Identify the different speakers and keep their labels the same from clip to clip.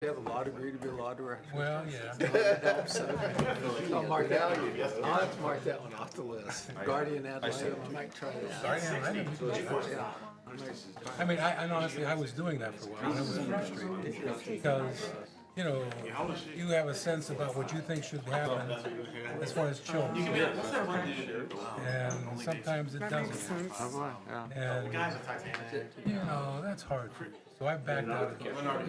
Speaker 1: You have a law degree to be a law director?
Speaker 2: Well, yeah.
Speaker 1: That helps. I'll mark that, I'll have to mark that one off the list. Guardian ad litem, I might try that.
Speaker 2: Guardian ad litem, we can do that.
Speaker 1: Yeah.
Speaker 2: I mean, and honestly, I was doing that for a while. I was frustrated because, you know, you have a sense about what you think should happen as far as children. And sometimes it doesn't. And, you know, that's hard for me. So I backed out of it. You know,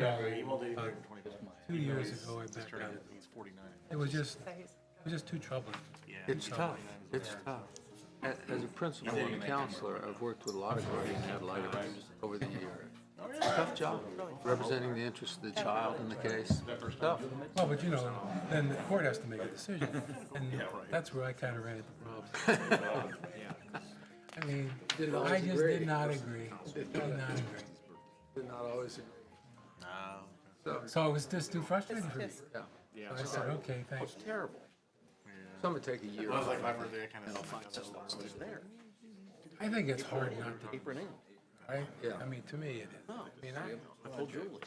Speaker 2: 2 years ago, I backed out of it. It was just too troubling.
Speaker 1: It's tough, it's tough. As a principal and a counselor, I've worked with a lot of guardian ad litems over the years. It's a tough job, representing the interests of the child in the case. Tough.
Speaker 2: Well, but you know, then the court has to make a decision, and that's where I kind of ran into problems. I mean, I just did not agree. Did not agree.
Speaker 1: Did not always agree.
Speaker 2: So it was just too frustrating for me.
Speaker 1: Yeah.
Speaker 2: So I said, okay, thanks.
Speaker 1: Terrible. Some would take a year.
Speaker 3: Like my birthday, I kind of there.
Speaker 2: I think it's hard not to, right?
Speaker 1: Yeah.
Speaker 2: I mean, to me, it is. I mean,
Speaker 3: I told Julie.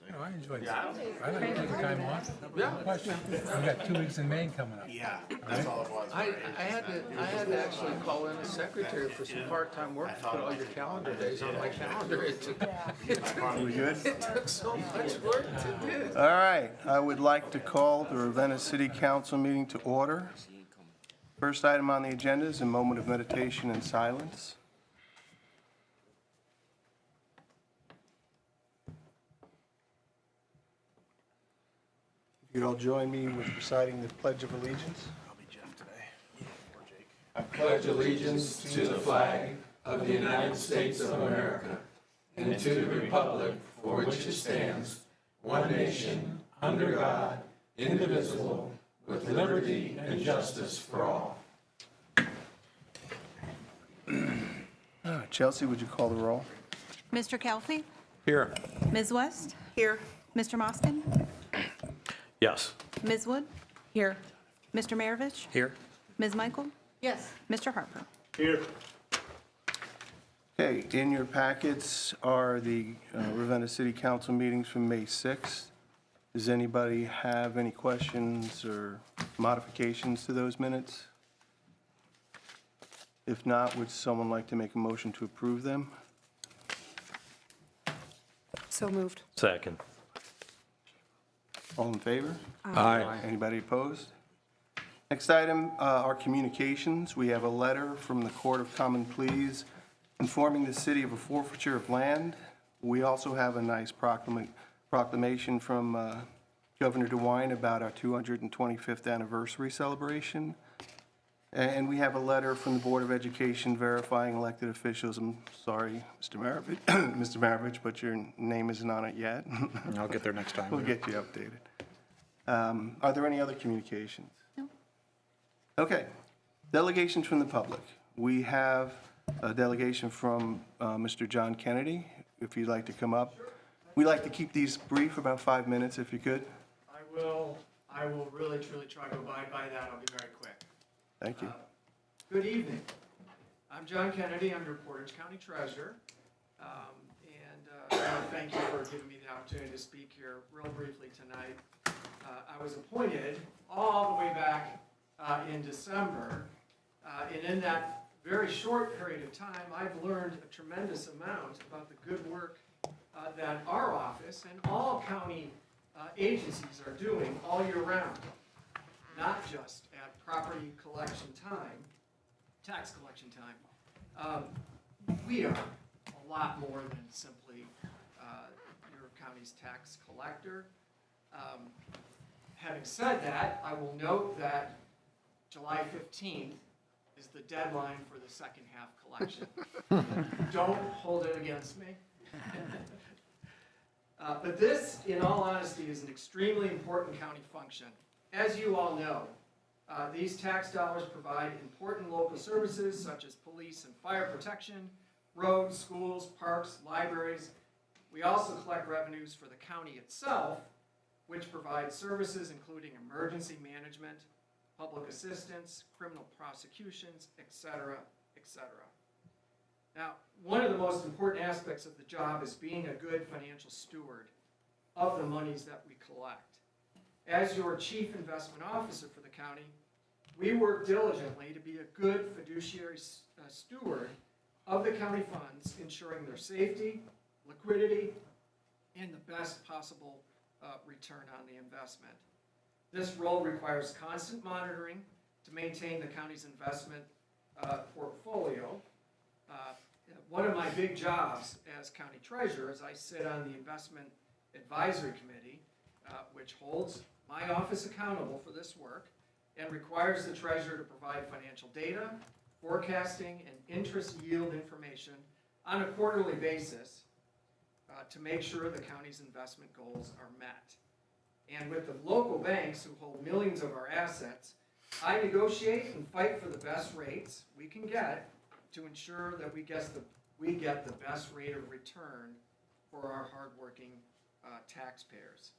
Speaker 2: you know, I enjoy it. I like taking time off.
Speaker 1: Yeah.
Speaker 2: Question. I've got 2 weeks in Maine coming up.
Speaker 3: Yeah, that's all it was.
Speaker 1: I had to actually call in a secretary for some part-time work to put all your calendar days on my calendar. It took so much work to do.
Speaker 4: All right, I would like to call the Ravenna City Council meeting to order. First item on the agenda is a moment of meditation and silence. If you'd all join me with reciting the Pledge of Allegiance.
Speaker 3: I'll be Jeff today. Or Jake.
Speaker 5: I pledge allegiance to the flag of the United States of America and to the republic for which it stands, one nation, under God, indivisible, with liberty and justice for all.
Speaker 4: Chelsea, would you call the roll?
Speaker 6: Mr. Kelfi?
Speaker 7: Here.
Speaker 6: Ms. West? Here. Mr. Moskin?
Speaker 7: Yes.
Speaker 6: Ms. Wood? Here. Mr. Maravich?
Speaker 7: Here.
Speaker 6: Ms. Michael? Yes. Mr. Harper?
Speaker 4: Okay, in your packets are the Ravenna City Council meetings from May 6th. Does anybody have any questions or modifications to those minutes? If not, would someone like to make a motion to approve them?
Speaker 8: So moved.
Speaker 7: Second.
Speaker 4: All in favor?
Speaker 7: Aye.
Speaker 4: Anybody opposed? Next item are communications. We have a letter from the Court of Common Pleas informing the city of a forfeiture of land. We also have a nice proclamation from Governor DeWine about our 225th anniversary celebration. And we have a letter from the Board of Education verifying elected officials. I'm sorry, Mr. Maravich, Mr. Maravich, but your name isn't on it yet.
Speaker 3: I'll get there next time.
Speaker 4: We'll get you updated. Are there any other communications?
Speaker 6: No.
Speaker 4: Okay. Delegations from the public. We have a delegation from Mr. John Kennedy, if you'd like to come up. We like to keep these brief, about 5 minutes, if you could.
Speaker 9: I will really truly try to abide by that. I'll be very quick.
Speaker 4: Thank you.
Speaker 9: Good evening. I'm John Kennedy. I'm your Portage County Treasurer. I want to thank you for giving me the opportunity to speak here real briefly tonight. I was appointed all the way back in December. And in that very short period of time, I've learned a tremendous amount about the good work that our office and all county agencies are doing all year round. Not just at property collection time, tax collection time. We are a lot more than simply your county's tax collector. Having said that, I will note that July 15th is the deadline for the second half collection. Don't hold it against me. But this, in all honesty, is an extremely important county function. As you all know, these tax dollars provide important local services such as police and fire protection, roads, schools, parks, libraries. We also collect revenues for the county itself, which provides services including emergency management, public assistance, criminal prosecutions, etc., etc. Now, one of the most important aspects of the job is being a good financial steward of the monies that we collect. As your chief investment officer for the county, we work diligently to be a good fiduciary steward of the county funds, ensuring their safety, liquidity, and the best possible return on the investment. This role requires constant monitoring to maintain the county's investment portfolio. One of my big jobs as county treasurer is I sit on the investment advisory committee, which holds my office accountable for this work and requires the treasurer to provide financial data, forecasting, and interest yield information on a quarterly basis to make sure the county's investment goals are met. And with the local banks who hold millions of our assets, I negotiate and fight for the best rates we can get to ensure that we get the best rate of return for our hardworking taxpayers.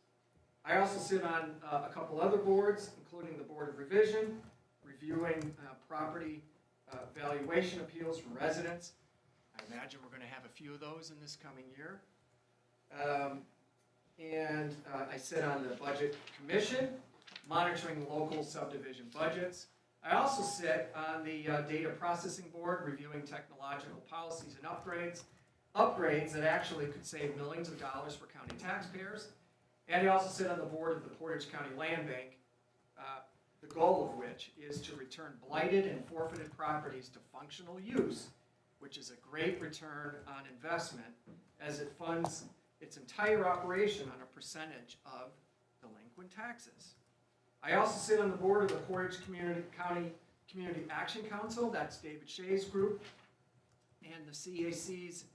Speaker 9: I also sit on a couple other boards, including the Board of Revision, reviewing property valuation appeals from residents. I imagine we're going to have a few of those in this coming year. And I sit on the Budget Commission, monitoring local subdivision budgets. I also sit on the Data Processing Board, reviewing technological policies and upgrades that actually could save millions of dollars for county taxpayers. And I also sit on the board of the Portage County Land Bank, the goal of which is to return blighted and forfeited properties to functional use, which is a great return on investment as it funds its entire operation on a percentage of delinquent taxes. I also sit on the board of the Portage County Community Action Council, that's David Shea's group, and the CAC's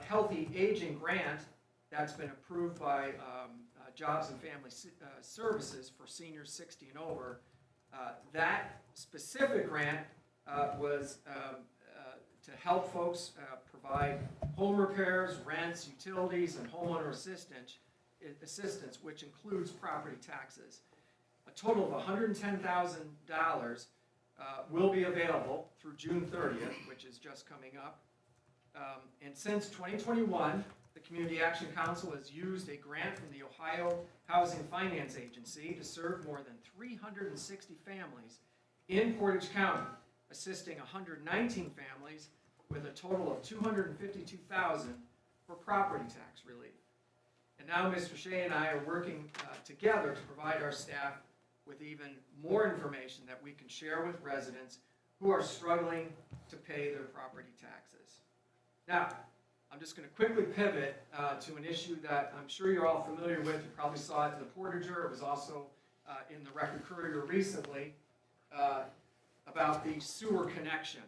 Speaker 9: Healthy Aging Grant that's been approved by Jobs and Family Services for seniors 60 and over. That specific grant was to help folks provide home repairs, rents, utilities, and homeowner assistance, which includes property taxes. A total of $110,000 will be available through June 30th, which is just coming up. And since 2021, the Community Action Council has used a grant from the Ohio Housing Finance Agency to serve more than 360 families in Portage County, assisting 119 families with a total of $252,000 for property tax relief. And now Mr. Shea and I are working together to provide our staff with even more information that we can share with residents who are struggling to pay their property taxes. Now, I'm just going to quickly pivot to an issue that I'm sure you're all familiar with. You probably saw it in the Portager. It was also in the Record Courier recently about the sewer connection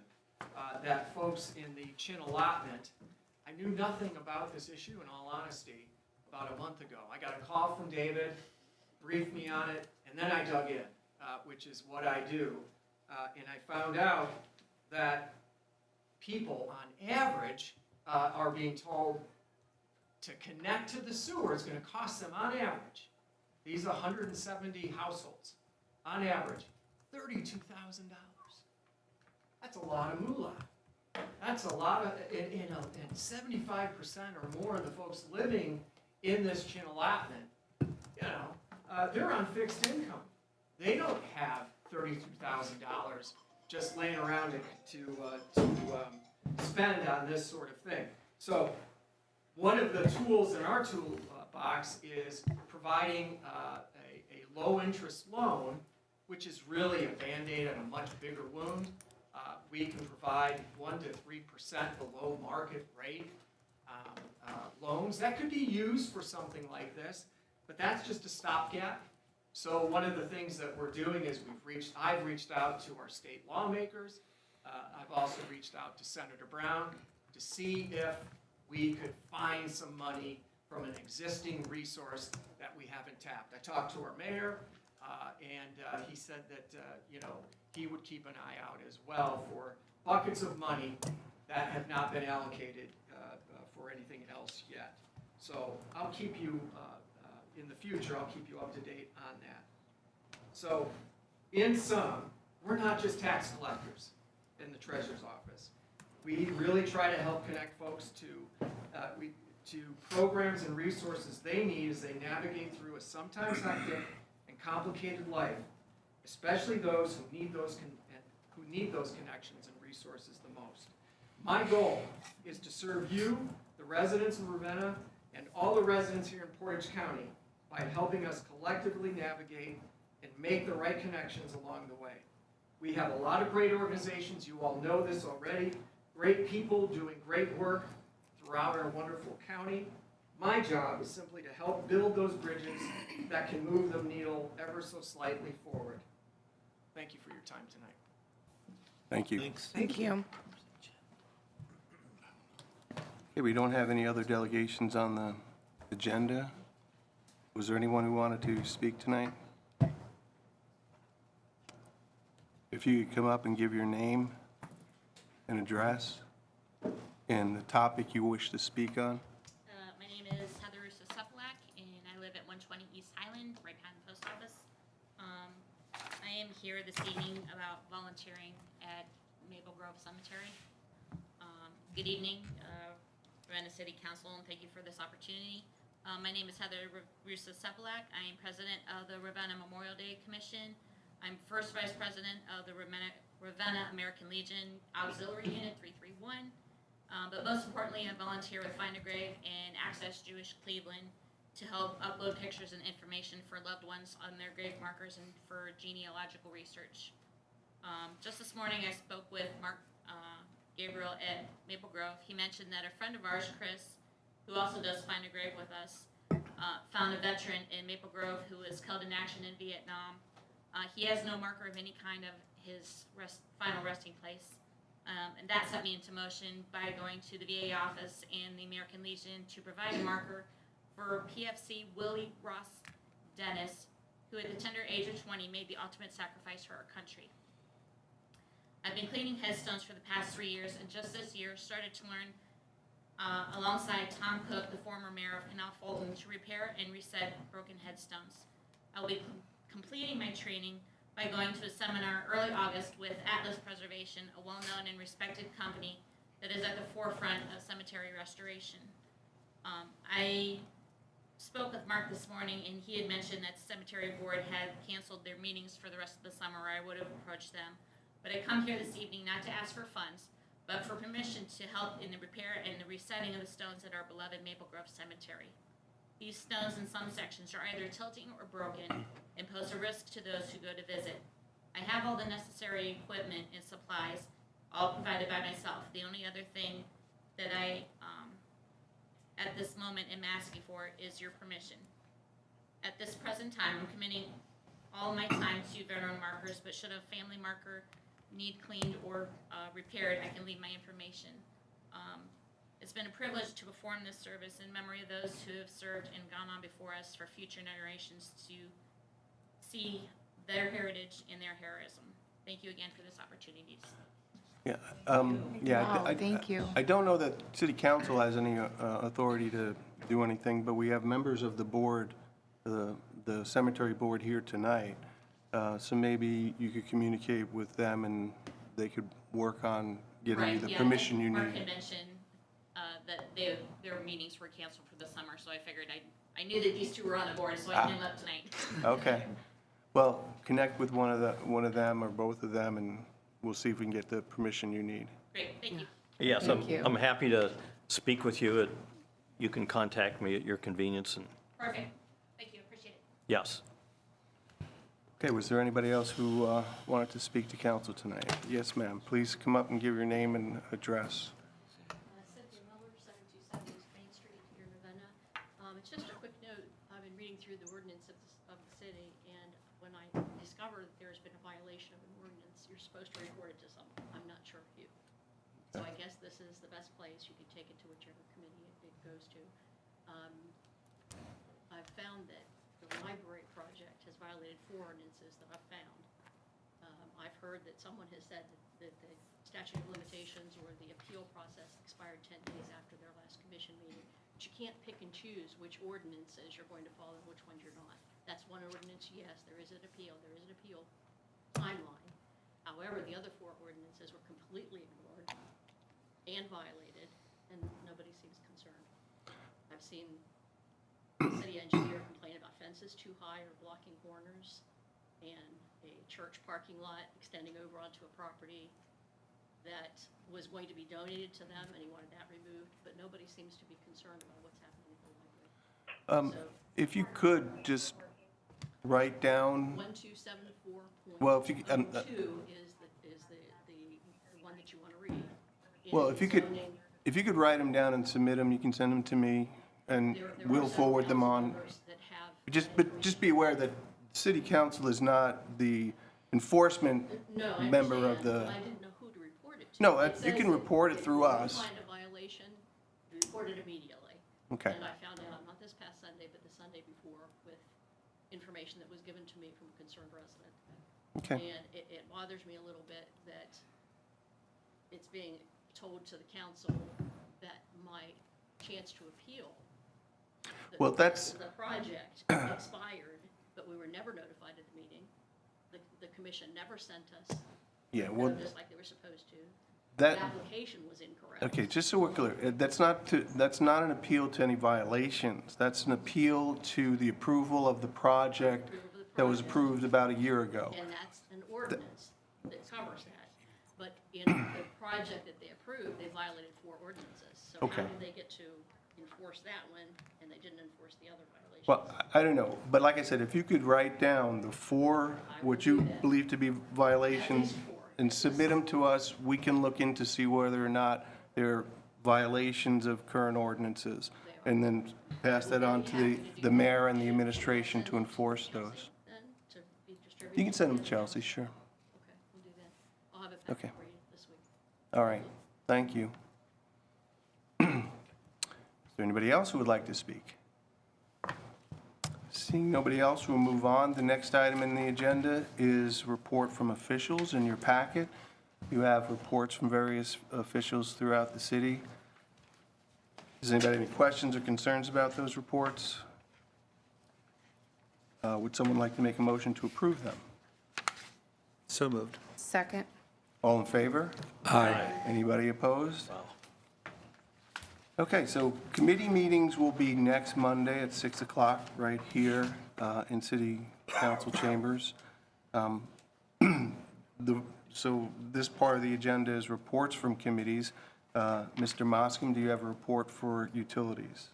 Speaker 9: that folks in the Chin allotment. I knew nothing about this issue, in all honesty, about a month ago. I got a call from David, briefed me on it, and then I dug in, which is what I do. And I found out that people, on average, are being told to connect to the sewer is going to cost them, on average, these 170 households, on average, $32,000. That's a lot of moolah. That's a lot of, and 75% or more of the folks living in this Chin allotment, you know, they're on fixed income. They don't have $32,000 just laying around to spend on this sort of thing. So one of the tools in our toolbox is providing a low interest loan, which is really a Band-Aid on a much bigger wound. We can provide 1 to 3% below market rate loans. That could be used for something like this, but that's just a stopgap. So one of the things that we're doing is I've reached out to our state lawmakers. I've also reached out to Senator Brown to see if we could find some money from an existing resource that we haven't tapped. I talked to our mayor, and he said that you know, he would keep an eye out as well for buckets of money that have not been allocated for anything else yet. So I'll keep you, in the future, I'll keep you up to date on that. So in sum, we're not just tax collectors in the Treasurer's Office. We really try to help connect folks to, to programs and resources they need as they navigate through a sometimes hectic and complicated life, especially those who need those connections and resources the most. My goal is to serve you, the residents of Ravenna, and all the residents here in Portage County by helping us collectively navigate and make the right connections along the way. We have a lot of great organizations, you all know this already, great people doing great work throughout our wonderful county. My job is simply to help build those bridges that can move the needle ever so slightly forward. Thank you for your time tonight.
Speaker 4: Thank you.
Speaker 6: Thank you.
Speaker 4: Okay, we don't have any other delegations on the agenda. Was there anyone who wanted to speak tonight? If you could come up and give your name and address and the topic you wish to speak on.
Speaker 8: My name is Heather Russo-Sepulak, and I live at 120 East Highland, right behind the post office. I am here this evening about volunteering at Maple Grove Cemetery. Good evening, Ravenna City Council, and thank you for this opportunity. My name is Heather Russo-Sepulak. I am president of the Ravenna Memorial Day Commission. I'm first vice president of the Ravenna American Legion Auxiliary Unit 331. But most importantly, I volunteer with Find a Grave and Access Jewish Cleveland to help upload pictures and information for loved ones on their grave markers and for genealogical research. Just this morning, I spoke with Mark Gabriel at Maple Grove. He mentioned that a friend of ours, Chris, who also does Find a Grave with us, found a veteran in Maple Grove who was killed in action in Vietnam. He has no marker of any kind of his final resting place. And that set me into motion by going to the VA office and the American Legion to provide a marker for PFC Willie Ross Dennis, who at the tender age of 20 made the ultimate sacrifice for our country. I've been cleaning headstones for the past 3 years, and just this year started to learn alongside Tom Cook, the former mayor of Canal Fulton, to repair and reset broken headstones. I'll be completing my training by going to a seminar early August with Atlas Preservation, a well-known and respected company that is at the forefront of cemetery restoration. I spoke with Mark this morning, and he had mentioned that the cemetery board had canceled their meetings for the rest of the summer, or I would have approached them. But I come here this evening not to ask for funds, but for permission to help in the repair and the resetting of the stones at our beloved Maple Grove Cemetery. These stones in some sections are either tilting or broken and pose a risk to those who go to visit. I have all the necessary equipment and supplies, all provided by myself. The only other thing that I, at this moment, am asking for is your permission. At this present time, I'm committing all my time to veteran markers, but should a family marker need cleaned or repaired, I can leave my information. It's been a privilege to perform this service in memory of those who have served and gone on before us for future generations to see their heritage and their heroism. Thank you again for this opportunity.
Speaker 4: Yeah,
Speaker 6: Wow, thank you.
Speaker 4: I don't know that city council has any authority to do anything, but we have members of the board, the cemetery board here tonight. So maybe you could communicate with them and they could work on getting you the permission you
Speaker 8: Mark
Speaker 4: need.
Speaker 8: had mentioned that their meetings were canceled for the summer, so I figured I knew that these two were on the board, so I came up tonight.
Speaker 4: Okay. Well, connect with one of them or both of them, and we'll see if we can get the permission you need.
Speaker 8: Great, thank you.
Speaker 7: Yes,
Speaker 6: Thank you.
Speaker 7: I'm happy to speak with you. You can contact me at your convenience, and
Speaker 8: Perfect. Thank you, appreciate it.
Speaker 7: yes.
Speaker 4: Okay, was there anybody else who wanted to speak to council tonight? Yes, ma'am. Please come up and give your name and address.
Speaker 10: Cynthia Miller, 727 East Main Street here in Ravenna. It's just a quick note. I've been reading through the ordinance of the city, and when I discover that there's been a violation of an ordinance, you're supposed to report it to someone. I'm not sure who. So I guess this is the best place. You can take it to whichever committee it goes to. I've found that the library project has violated 4 ordinances that I've found. I've heard that someone has said that the statute of limitations or the appeal process expired 10 days after their last commission meeting. But you can't pick and choose which ordinances you're going to follow and which ones you're not. That's one ordinance, yes, there is an appeal timeline. However, the other 4 ordinances were completely ignored and violated, and nobody seems concerned. I've seen the city engineer complain about fences too high or blocking corners, and a church parking lot extending over onto a property that was going to be donated to them, and he wanted that removed, but nobody seems to be concerned about what's happening at the library.
Speaker 4: If you could just write down,
Speaker 10: 1274.02
Speaker 4: Well, if you could,
Speaker 10: is the one that you want to read.
Speaker 4: well,
Speaker 10: In
Speaker 4: if you could,
Speaker 10: zoning,
Speaker 4: if you could write them down and submit them, you can send them to me, and
Speaker 10: there are
Speaker 4: we'll
Speaker 10: several
Speaker 4: forward them
Speaker 10: council
Speaker 4: on.
Speaker 10: members that have
Speaker 4: But just be aware that city council is not the enforcement
Speaker 10: No, I
Speaker 4: member of
Speaker 10: understand,
Speaker 4: the,
Speaker 10: but I didn't know who to report it to.
Speaker 4: No,
Speaker 10: It
Speaker 4: you
Speaker 10: says
Speaker 4: can
Speaker 10: that
Speaker 4: report it
Speaker 10: if
Speaker 4: through
Speaker 10: you
Speaker 4: us.
Speaker 10: find a violation, report it immediately.
Speaker 4: Okay.
Speaker 10: And I found out, not this past Sunday, but the Sunday before, with information that was given to me from a concerned resident.
Speaker 4: Okay.
Speaker 10: And it bothers me a little bit that it's being told to the council that my chance to appeal
Speaker 4: Well, that's-
Speaker 10: the project expired, but we were never notified at the meeting. The commission never sent us
Speaker 4: Yeah, well,
Speaker 10: notice like they were supposed to. The
Speaker 4: that,
Speaker 10: application was incorrect.
Speaker 4: okay, just so we're clear, that's not an appeal to any violations. That's an appeal to the approval of the project that was approved about a year ago.
Speaker 10: And that's an ordinance that covers that. But in the project that they approved, they violated 4 ordinances. So
Speaker 4: Okay.
Speaker 10: how did they get to enforce that one, and they didn't enforce the other violations?
Speaker 4: Well, I don't know, but like I said, if you could write down the 4, what you believe to be violations,
Speaker 10: At least 4.
Speaker 4: and submit them to us, we can look into see whether or not they're violations of current ordinances, and then pass that on to the mayor and the administration to enforce those.
Speaker 10: Then, to be distributed?
Speaker 4: You can send them to Chelsea, sure.
Speaker 10: Okay, we'll do that. I'll have it back
Speaker 4: Okay.
Speaker 10: for you this week.
Speaker 4: All right, thank you. Is there anybody else who would like to speak? Seeing nobody else, we'll move on. The next item in the agenda is report from officials. In your packet, you have reports from various officials throughout the city. Does anybody have any questions or concerns about those reports? Would someone like to make a motion to approve them?
Speaker 1: So moved.
Speaker 6: Second.
Speaker 4: All in favor?
Speaker 1: Aye.
Speaker 4: Anybody opposed? Okay, so committee meetings will be next Monday at 6 o'clock right here in City Council chambers. So this part of the agenda is reports from committees. Mr. Moscom, do you have a report for utilities?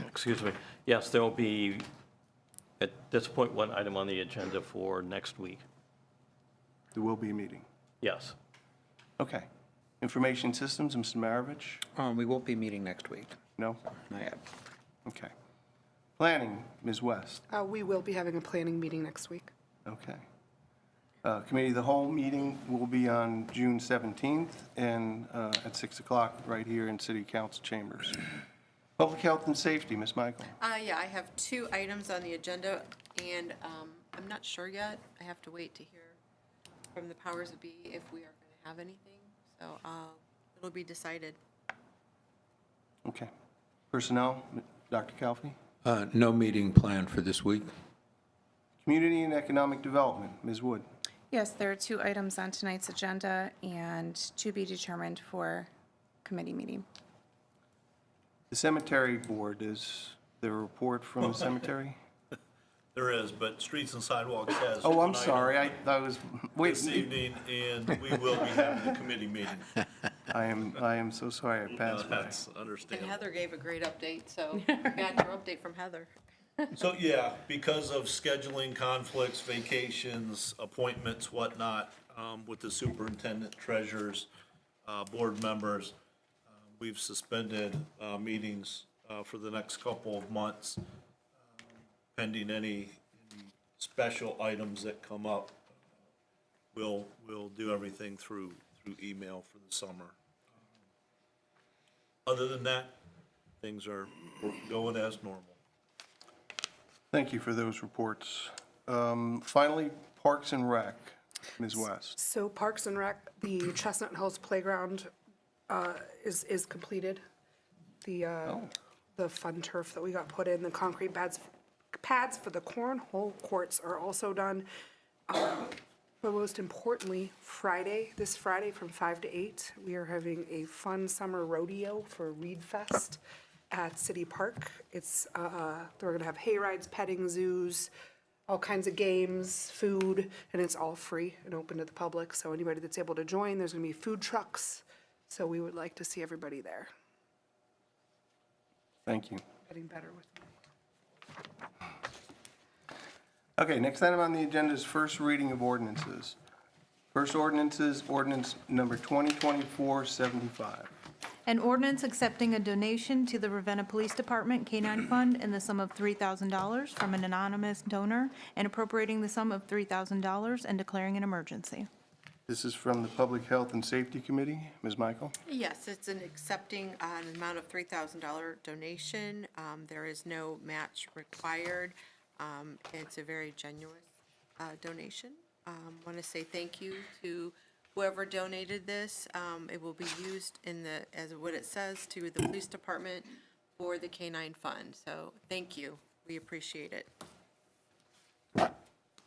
Speaker 7: Excuse me. Yes, there will be, at this point, one item on the agenda for next week.
Speaker 4: There will be a meeting.
Speaker 7: Yes.
Speaker 4: Okay. Information Systems, Mr. Maravich?
Speaker 3: We won't be meeting next week.
Speaker 4: No?
Speaker 3: Not yet.
Speaker 4: Okay. Planning, Ms. West?
Speaker 11: We will be having a planning meeting next week.
Speaker 4: Okay. Committee of the Whole meeting will be on June 17th and at 6 o'clock right here in City Council chambers. Public Health and Safety, Ms. Michael.
Speaker 12: Yeah, I have 2 items on the agenda, and I'm not sure yet. I have to wait to hear from the powers that be if we are going to have anything. So it'll be decided.
Speaker 4: Okay. Personnel, Dr. Calfee.
Speaker 1: No meeting planned for this week.
Speaker 4: Community and Economic Development, Ms. Wood.
Speaker 6: Yes, there are 2 items on tonight's agenda and to be determined for committee meeting.
Speaker 4: The Cemetery Board, is there a report from the cemetery?
Speaker 5: There is, but Streets and Sidewalks has.
Speaker 4: Oh, I'm
Speaker 5: one item
Speaker 4: sorry, I was, wait,
Speaker 5: This evening, and we will be having the committee meeting.
Speaker 4: I am so sorry I passed by.
Speaker 5: That's
Speaker 12: And
Speaker 5: understandable.
Speaker 12: Heather gave a great update, so got your update from Heather.
Speaker 5: So, yeah, because of scheduling conflicts, vacations, appointments, whatnot, with the superintendent, treasurers, board members, we've suspended meetings for the next couple of months, pending any special items that come up. We'll do everything through email for the summer. Other than that, things are going as normal.
Speaker 4: Thank you for those reports. Finally, Parks and Rec, Ms. West.
Speaker 11: So Parks and Rec, the Chestnut Hills Playground is completed. The fun turf that we got put in, the concrete pads for the cornhole courts are also done. But most importantly, this Friday from 5 to 8, we are having a fun summer rodeo for Reed Fest. at City Park. It's, they're gonna have hay rides, petting zoos, all kinds of games, food, and it's all free and open to the public. So anybody that's able to join, there's gonna be food trucks. So we would like to see everybody there.
Speaker 4: Thank you.
Speaker 11: Getting better with me.
Speaker 4: Okay, next item on the agenda is first reading of ordinances. First ordinance is ordinance number 2024-75.
Speaker 13: An ordinance accepting a donation to the Ravenna Police Department K-9 Fund in the sum of $3,000 from an anonymous donor and appropriating the sum of $3,000 and declaring an emergency.
Speaker 4: This is from the Public Health and Safety Committee. Ms. Michael?
Speaker 12: Yes, it's an accepting an amount of $3,000 donation. There is no match required. It's a very generous donation. Want to say thank you to whoever donated this. It will be used in the, as what it says, to the police department for the K-9 fund. So thank you. We appreciate it.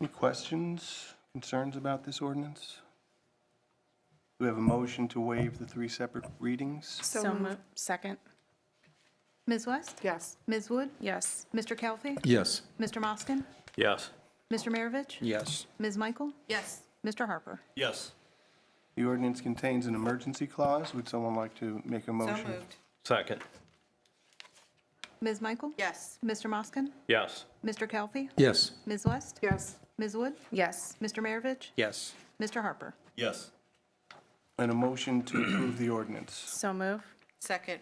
Speaker 4: Any questions, concerns about this ordinance? Do we have a motion to waive the three separate readings?
Speaker 6: So moved. Second.
Speaker 13: Ms. West?
Speaker 11: Yes.
Speaker 13: Ms. Wood?
Speaker 6: Yes.
Speaker 13: Mr. Kelfi?
Speaker 3: Yes.
Speaker 13: Mr. Moskin?
Speaker 7: Yes.
Speaker 13: Mr. Maravich?
Speaker 3: Yes.
Speaker 13: Ms. Michael?
Speaker 12: Yes.
Speaker 13: Mr. Harper?
Speaker 3: Yes.
Speaker 4: The ordinance contains an emergency clause. Would someone like to make a
Speaker 12: So
Speaker 4: motion?
Speaker 12: moved.
Speaker 7: Second.
Speaker 13: Ms. Michael?
Speaker 12: Yes.
Speaker 13: Mr. Moskin?
Speaker 7: Yes.
Speaker 13: Mr. Kelfi?
Speaker 3: Yes.
Speaker 13: Ms. West?
Speaker 11: Yes.
Speaker 13: Ms. Wood?
Speaker 6: Yes.
Speaker 13: Mr. Maravich?
Speaker 3: Yes.
Speaker 13: Mr. Harper?
Speaker 3: Yes.
Speaker 4: And a motion to approve the ordinance.
Speaker 6: So move.
Speaker 12: Second.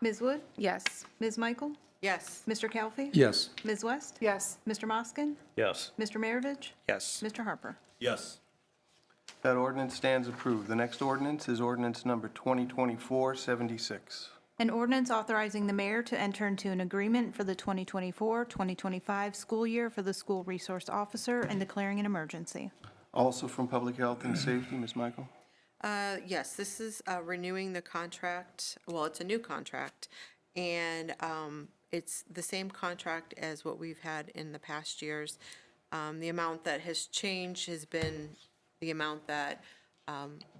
Speaker 13: Ms. Wood?
Speaker 6: Yes.
Speaker 13: Ms. Michael?
Speaker 12: Yes.
Speaker 13: Mr. Kelfi?
Speaker 3: Yes.
Speaker 13: Ms. West?
Speaker 11: Yes.
Speaker 13: Mr. Moskin?
Speaker 7: Yes.
Speaker 13: Mr. Maravich?
Speaker 3: Yes.
Speaker 13: Mr. Harper?
Speaker 3: Yes.
Speaker 4: That ordinance stands approved. The next ordinance is ordinance number 2024-76.
Speaker 13: An ordinance authorizing the mayor to enter into an agreement for the 2024-2025 school year for the school resource officer and declaring an emergency.
Speaker 4: Also from Public Health and Safety, Ms. Michael?
Speaker 12: Yes, this is renewing the contract. Well, it's a new contract, and it's the same contract as what we've had in the past years. The amount that has changed has been the amount that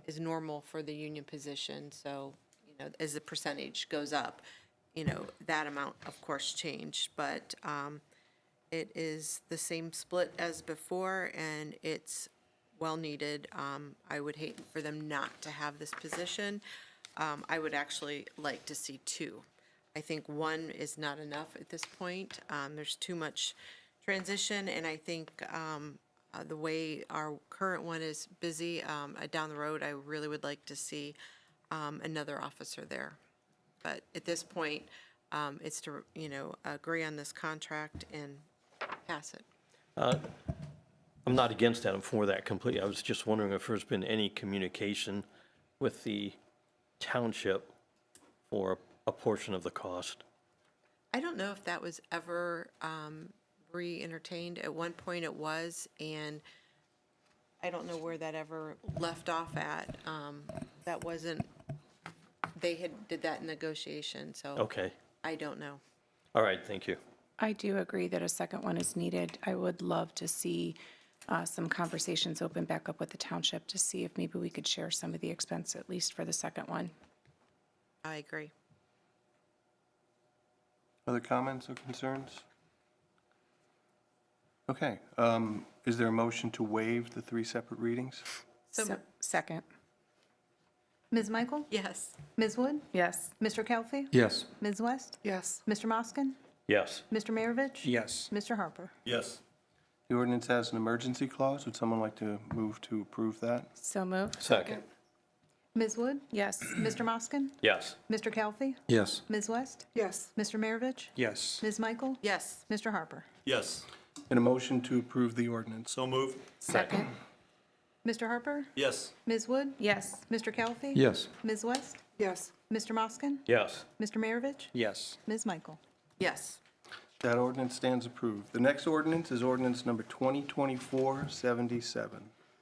Speaker 12: is normal for the union position. So, you know, as the percentage goes up, you know, that amount, of course, changed. But it is the same split as before, and it's well needed. I would hate for them not to have this position. I would actually like to see two. I think one is not enough at this point. There's too much transition, and I think the way our current one is busy, down the road, I really would like to see another officer there. But at this point, it's to, you know, agree on this contract and pass it.
Speaker 7: I'm not against that, I'm for that completely. I was just wondering if there's been any communication with the township for a portion of the cost.
Speaker 12: I don't know if that was ever re-entertained. At one point it was, and I don't know where that ever left off at. That wasn't, they did that in negotiation, so.
Speaker 7: Okay.
Speaker 12: I don't know.
Speaker 7: All right, thank you.
Speaker 6: I do agree that a second one is needed. I would love to see some conversations open back up with the township to see if maybe we could share some of the expense, at least for the second one.
Speaker 12: I agree.
Speaker 4: Other comments or concerns? Okay, is there a motion to waive the three separate readings?
Speaker 6: Second.
Speaker 13: Ms. Michael?
Speaker 12: Yes.
Speaker 13: Ms. Wood?
Speaker 6: Yes.
Speaker 13: Mr. Kelfi?
Speaker 3: Yes.
Speaker 13: Ms. West?
Speaker 11: Yes.
Speaker 13: Mr. Moskin?
Speaker 7: Yes.
Speaker 13: Mr. Maravich?
Speaker 3: Yes.
Speaker 13: Mr. Harper?
Speaker 3: Yes.
Speaker 4: The ordinance has an emergency clause. Would someone like to move to approve that?
Speaker 6: So move.
Speaker 7: Second.
Speaker 13: Ms. Wood?
Speaker 6: Yes.
Speaker 13: Mr. Moskin?
Speaker 7: Yes.
Speaker 13: Mr. Kelfi?
Speaker 3: Yes.
Speaker 13: Ms. West?
Speaker 11: Yes.
Speaker 13: Mr. Maravich?
Speaker 3: Yes.
Speaker 13: Ms. Michael?
Speaker 12: Yes.
Speaker 13: Mr. Harper?
Speaker 3: Yes.
Speaker 4: And a motion to approve the ordinance.
Speaker 3: So move.
Speaker 6: Second.
Speaker 13: Mr. Harper?
Speaker 3: Yes.
Speaker 13: Ms. Wood?
Speaker 6: Yes.
Speaker 13: Mr. Kelfi?
Speaker 3: Yes.
Speaker 13: Ms. West?
Speaker 11: Yes.
Speaker 13: Mr. Moskin?
Speaker 7: Yes.
Speaker 13: Mr. Maravich?
Speaker 3: Yes.
Speaker 13: Ms. Michael?
Speaker 12: Yes.
Speaker 4: That ordinance stands approved. The next ordinance is ordinance number 2024-77.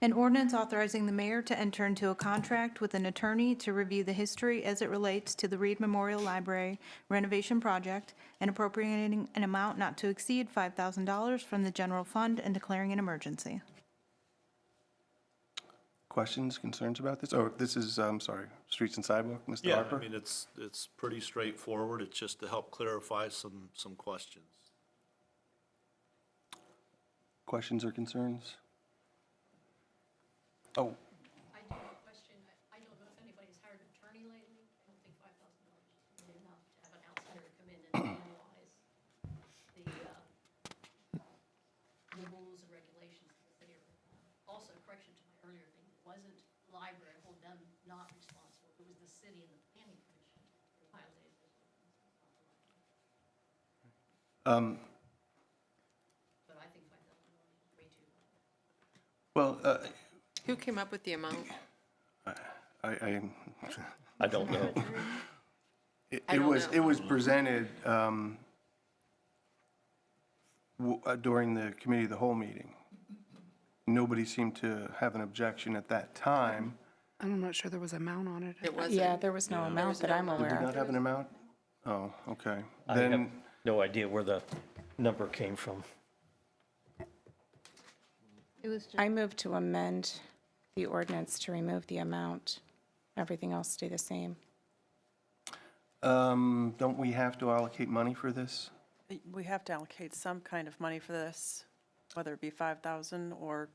Speaker 13: An ordinance authorizing the mayor to enter into a contract with an attorney to review the history as it relates to the Reed Memorial Library renovation project and appropriating an amount not to exceed $5,000 from the general fund and declaring an emergency.
Speaker 4: questions, concerns about this? Oh, this is, I'm sorry, Streets and Sidewalk, Mr.
Speaker 14: Yeah,
Speaker 4: Harper?
Speaker 14: I mean, it's pretty straightforward. It's just to help clarify some questions.
Speaker 4: Questions or concerns? Oh,
Speaker 10: I do have a question. I don't know if anybody's hired an attorney lately. I don't think $5,000 is enough to have an outsider come in and analyze the rules and regulations of the city of Ravenna. Also, correction to my earlier thing, it wasn't the library, I hold them not responsible. It was the city and the planning commission that violated those ordinances, not the library. But I think $5,000 is way too low.
Speaker 4: well,
Speaker 12: Who came up with the amount?
Speaker 7: I don't know.
Speaker 4: It was presented during the committee of the whole meeting. Nobody seemed to have an objection at that time.
Speaker 11: I'm not sure there was amount on it.
Speaker 12: It wasn't.
Speaker 6: Yeah, there was no amount that I'm
Speaker 4: Did
Speaker 6: aware
Speaker 4: not
Speaker 6: of.
Speaker 4: have an amount? Oh, okay.
Speaker 7: I have
Speaker 4: Then,
Speaker 7: no idea where the number came from.
Speaker 13: It was just,
Speaker 6: I move to amend the ordinance to remove the amount. Everything else stay the same.
Speaker 4: don't we have to allocate money for this?
Speaker 15: We have to allocate some kind of money for this, whether it be 5,000 or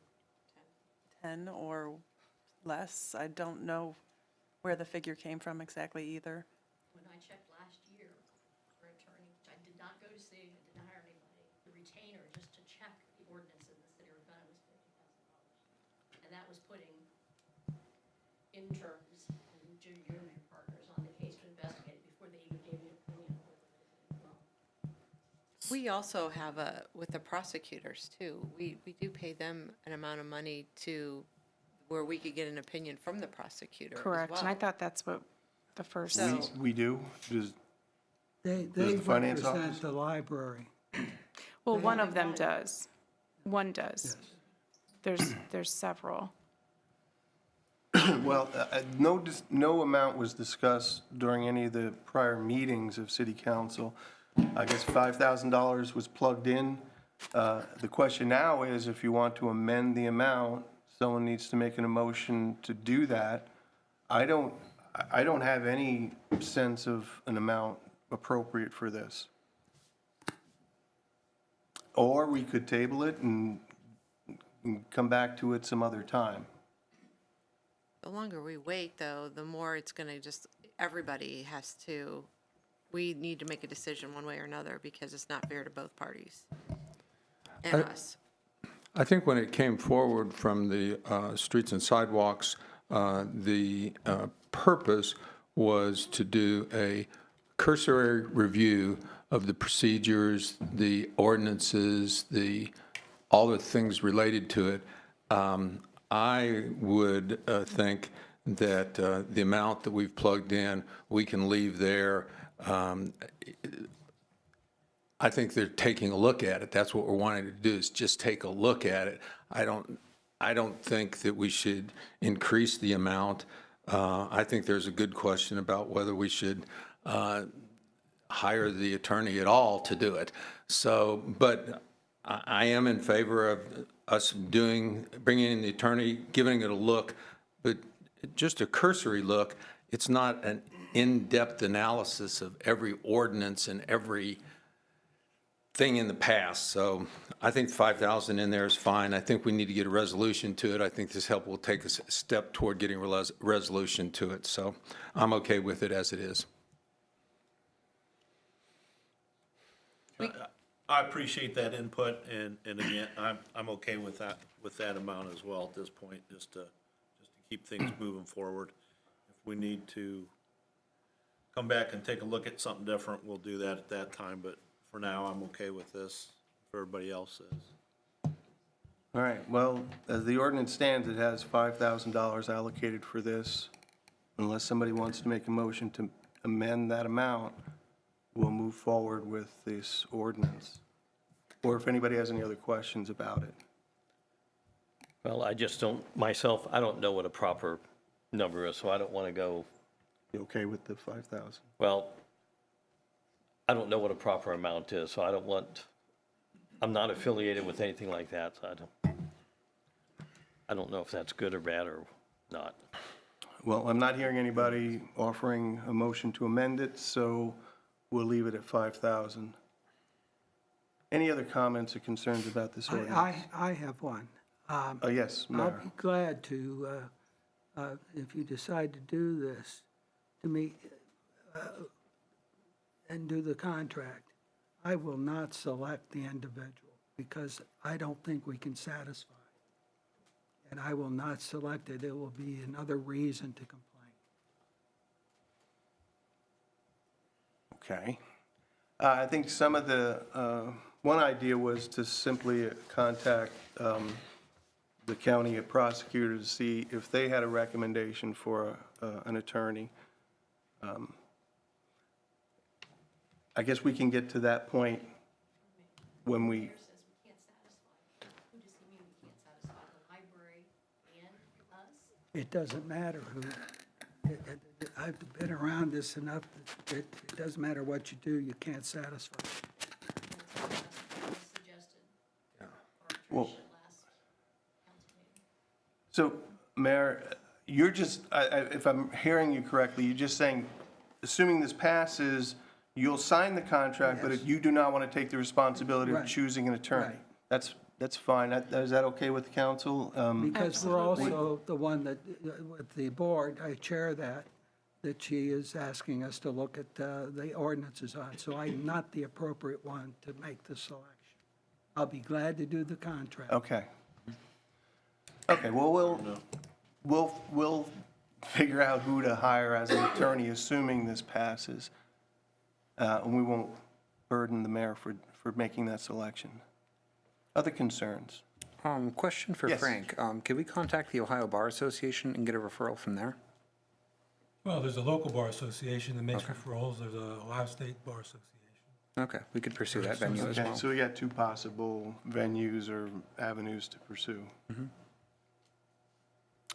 Speaker 15: 10 or less. I don't know where the figure came from exactly either.
Speaker 10: When I checked last year for attorney, which I did not go to see, I did not hire anybody, the retainer just to check the ordinance in the city of Ravenna was $50,000. And that was putting interns and junior partners on the case to investigate it before they even gave me an opinion on whether they did it wrong.
Speaker 12: We also have with the prosecutors too, we do pay them an amount of money to, where we could get an opinion from the prosecutor as
Speaker 6: Correct, and I
Speaker 12: well.
Speaker 6: thought that's what the first.
Speaker 12: So-
Speaker 4: We do? Does
Speaker 16: They
Speaker 4: the finance
Speaker 16: represent
Speaker 4: office?
Speaker 16: the library.
Speaker 6: Well, one of them does. One does. There's several.
Speaker 4: Well, no amount was discussed during any of the prior meetings of city council. I guess $5,000 was plugged in. The question now is if you want to amend the amount, someone needs to make an emotion to do that. I don't have any sense of an amount appropriate for this. Or we could table it and come back to it some other time.
Speaker 12: The longer we wait, though, the more it's gonna just, everybody has to, we need to make a decision one way or another because it's not fair to both parties and us.
Speaker 1: I think when it came forward from the Streets and Sidewalks, the purpose was to do a cursory review of the procedures, the ordinances, all the things related to it. I would think that the amount that we've plugged in, we can leave there. I think they're taking a look at it. That's what we're wanting to do, is just take a look at it. I don't think that we should increase the amount. I think there's a good question about whether we should hire the attorney at all to do it. So, but I am in favor of us bringing in the attorney, giving it a look, but just a cursory look. It's not an in-depth analysis of every ordinance and every thing in the past. So I think 5,000 in there is fine. I think we need to get a resolution to it. I think this help will take us a step toward getting a resolution to it. So I'm okay with it as it is.
Speaker 14: I appreciate that input, and again, I'm okay with that amount as well at this point, just to keep things moving forward. If we need to come back and take a look at something different, we'll do that at that time, but for now, I'm okay with this, if everybody else is.
Speaker 4: All right, well, as the ordinance stands, it has $5,000 allocated for this. Unless somebody wants to make a motion to amend that amount, we'll move forward with this ordinance. Or if anybody has any other questions about it.
Speaker 7: Well, I just don't, myself, I don't know what a proper number is, so I don't want to go,
Speaker 4: You okay with the 5,000?
Speaker 7: well, I don't know what a proper amount is, so I don't want, I'm not affiliated with anything like that, so I don't know if that's good or bad or not.
Speaker 4: Well, I'm not hearing anybody offering a motion to amend it, so we'll leave it at 5,000. Any other comments or concerns about this ordinance?
Speaker 16: I have one.
Speaker 4: Oh, yes,
Speaker 16: I'll
Speaker 4: Mayor.
Speaker 16: be glad to, if you decide to do this, to meet and do the contract. I will not select the individual because I don't think we can satisfy. And I will not select it. It will be another reason to complain.
Speaker 4: Okay. I think some of the, one idea was to simply contact the county prosecutor to see if they had a recommendation for an attorney. I guess we can get to that point when we,
Speaker 16: It doesn't matter who, I've been around this enough that it doesn't matter what you do, you can't satisfy.
Speaker 4: well, so, Mayor, you're just, if I'm hearing you correctly, you're just saying, assuming this passes, you'll sign the contract, but you do not want to take the responsibility of
Speaker 16: Right.
Speaker 4: choosing an attorney.
Speaker 16: Right.
Speaker 4: That's fine. Is that okay with the council?
Speaker 16: Because we're also the one that, with the board, I chair that she is asking us to look at the ordinances on. So I'm not the appropriate one to make the selection. I'll be glad to do the contract.
Speaker 4: Okay. Okay, well, we'll figure out who to hire as an attorney, assuming this passes. And we won't burden the mayor for making that selection. Other concerns?
Speaker 3: Question for
Speaker 4: Yes.
Speaker 3: Frank. Could we contact the Ohio Bar Association and get a referral from there?
Speaker 2: Well, there's a local bar association that makes referrals. There's a Ohio State Bar Association.
Speaker 3: Okay, we could pursue that venue as
Speaker 4: Okay,
Speaker 3: well.
Speaker 4: so we got two possible venues or avenues to pursue.